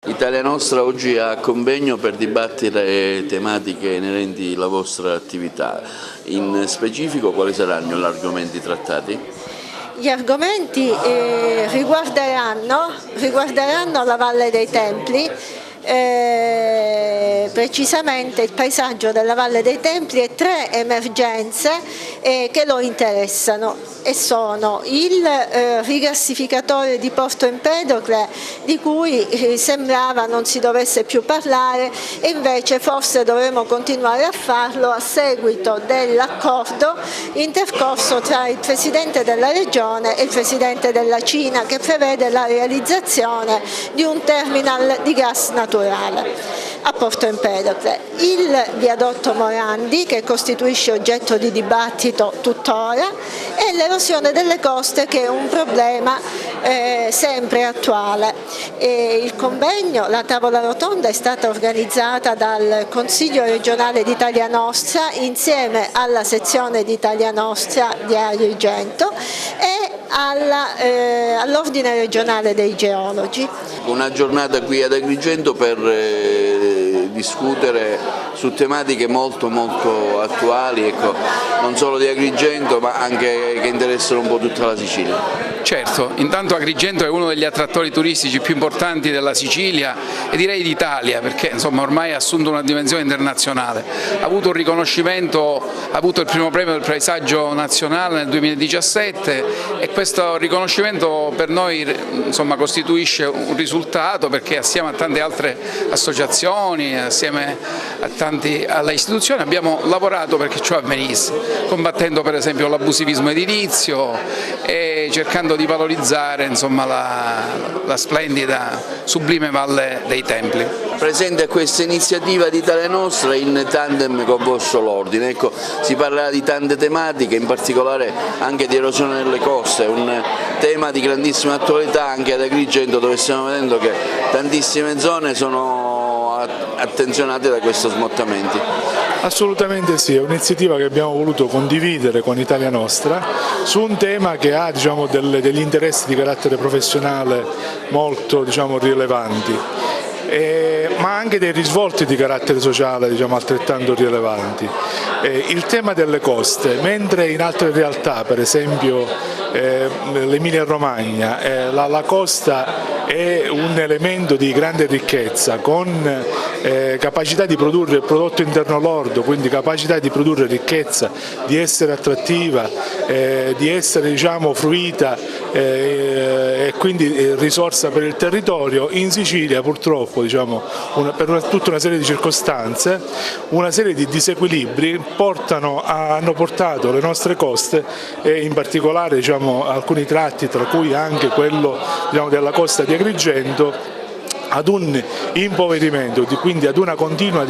Italia Nostra oggi ha convegno per dibattere tematiche inerenti alla vostra attività. In specifico quali saranno gli argomenti trattati? Gli argomenti riguarderanno la Valle dei Templi, precisamente il paesaggio della Valle dei Templi e tre emergenze che lo interessano, e sono il rigassificatore di Porto Empedocle, di cui sembrava non si dovesse più parlare, e invece forse dovremo continuare a farlo a seguito dell'accordo intercorso tra il Presidente della Regione e il Presidente della Cina, che prevede la realizzazione di un terminal di gas naturale a Porto Empedocle. Il viadotto Morandi, che costituisce oggetto di dibattito tuttora, e l'erosione delle coste, che è un problema sempre attuale. Il convegno, la tavola rotonda, è stata organizzata dal Consiglio regionale di Italia Nostra insieme alla sezione di Italia Nostra di Agrigento e all'Ordine regionale dei geologi. Una giornata qui ad Agrigento per discutere su tematiche molto attuali, non solo di Agrigento ma anche che interessano un po' tutta la Sicilia. Certo, intanto Agrigento è uno degli attrattori turistici più importanti della Sicilia e direi d'Italia, perché insomma ormai ha assunto una dimensione internazionale. Ha avuto un riconoscimento, ha avuto il primo premio del paesaggio nazionale nel 2017 e questo riconoscimento per noi insomma costituisce un risultato, perché assieme a tante altre associazioni, assieme alle istituzioni abbiamo lavorato perché ciò avvenisse, combattendo per esempio l'abusivismo edilizio e cercando di valorizzare insomma, la splendida, sublime Valle dei Templi. Presente a questa iniziativa di Italia Nostra in tandem con vostro l'Ordine. Ecco, si parlerà di tante tematiche, in particolare anche di erosione delle coste, un tema di grandissima attualità anche ad Agrigento, dove stiamo vedendo che tantissime zone sono attenzionate da questi smottamenti. Assolutamente sì, è un'iniziativa che abbiamo voluto condividere con Italia Nostra su un tema che ha degli interessi di carattere professionale molto rilevanti. Ma anche dei risvolti di carattere sociale altrettanto rilevanti. Il tema delle coste, mentre in altre realtà, per esempio l'Emilia Romagna, la costa è un elemento di grande ricchezza con capacità di produrre il prodotto interno lordo, quindi capacità di produrre ricchezza, di essere attrattiva, di essere fruita e quindi risorsa per il territorio. In Sicilia purtroppo per tutta una serie di circostanze, una serie di disequilibri hanno portato le nostre coste e in particolare alcuni tratti, tra cui anche quello della costa di Agrigento, ad un impoverimento, quindi ad una continua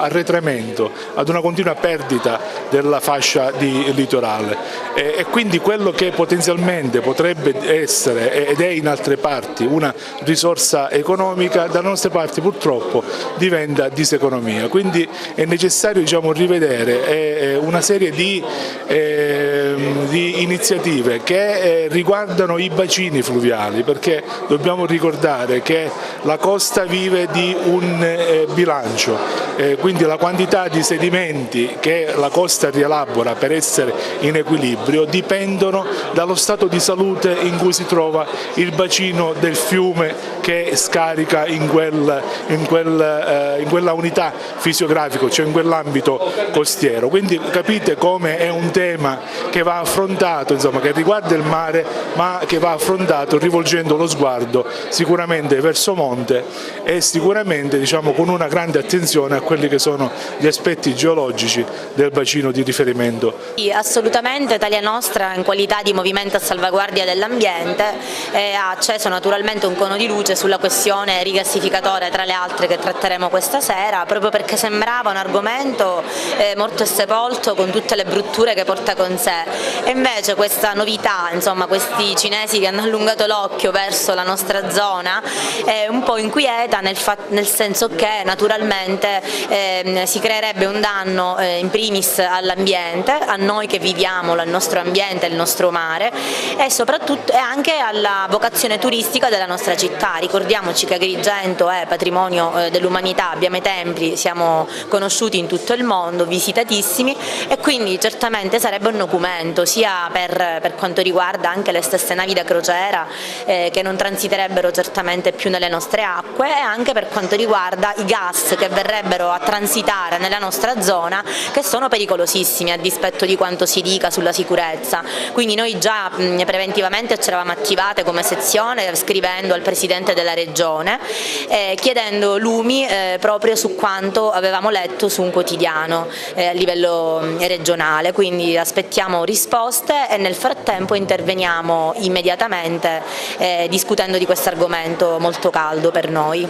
arretramento, ad una continua perdita della fascia di litorale, e quindi quello che potenzialmente potrebbe essere ed è in altre parti una risorsa economica, dalle nostre parti purtroppo diventa diseconomia. Quindi è necessario rivedere una serie di iniziative che riguardano i bacini fluviali, perché dobbiamo ricordare che la costa vive di un bilancio, quindi la quantità di sedimenti che la costa rielabora per essere in equilibrio dipendono dallo stato di salute in cui si trova il bacino del fiume che scarica in quella unità fisiografica, cioè in quell'ambito costiero. Quindi capite come è un tema che va affrontato, che riguarda il mare, ma che va affrontato rivolgendo lo sguardo sicuramente verso monte e sicuramente con una grande attenzione a quelli che sono gli aspetti geologici del bacino di riferimento. Sì, assolutamente. Italia Nostra, in qualità di movimento a salvaguardia dell'ambiente, ha acceso naturalmente un cono di luce sulla questione rigassificatore, tra le altre che tratteremo questa sera, proprio perché sembrava un argomento morto e sepolto con tutte le brutture che porta con sé, e invece questa novità, questi cinesi che hanno allungato l'occhio verso la nostra zona, è un po' inquieta nel senso che naturalmente si creerebbe un danno in primis all'ambiente, a noi che viviamo il nostro ambiente, il nostro mare e soprattutto anche alla vocazione turistica della nostra città. Ricordiamoci che Agrigento è patrimonio dell'umanità, abbiamo i templi, siamo conosciuti in tutto il mondo, visitatissimi e quindi certamente sarebbe un documento sia per quanto riguarda anche le stesse navi da crociera che non transiterebbero certamente più nelle nostre acque e anche per quanto riguarda i gas che verrebbero a transitare nella nostra zona, che sono pericolosissimi a dispetto di quanto si dica sulla sicurezza. Quindi noi già preventivamente ci eravamo attivate come sezione scrivendo al Presidente della Regione chiedendo lumi proprio su quanto avevamo letto su un quotidiano a livello regionale, quindi aspettiamo risposte e nel frattempo interveniamo immediatamente discutendo di questo argomento molto caldo per noi.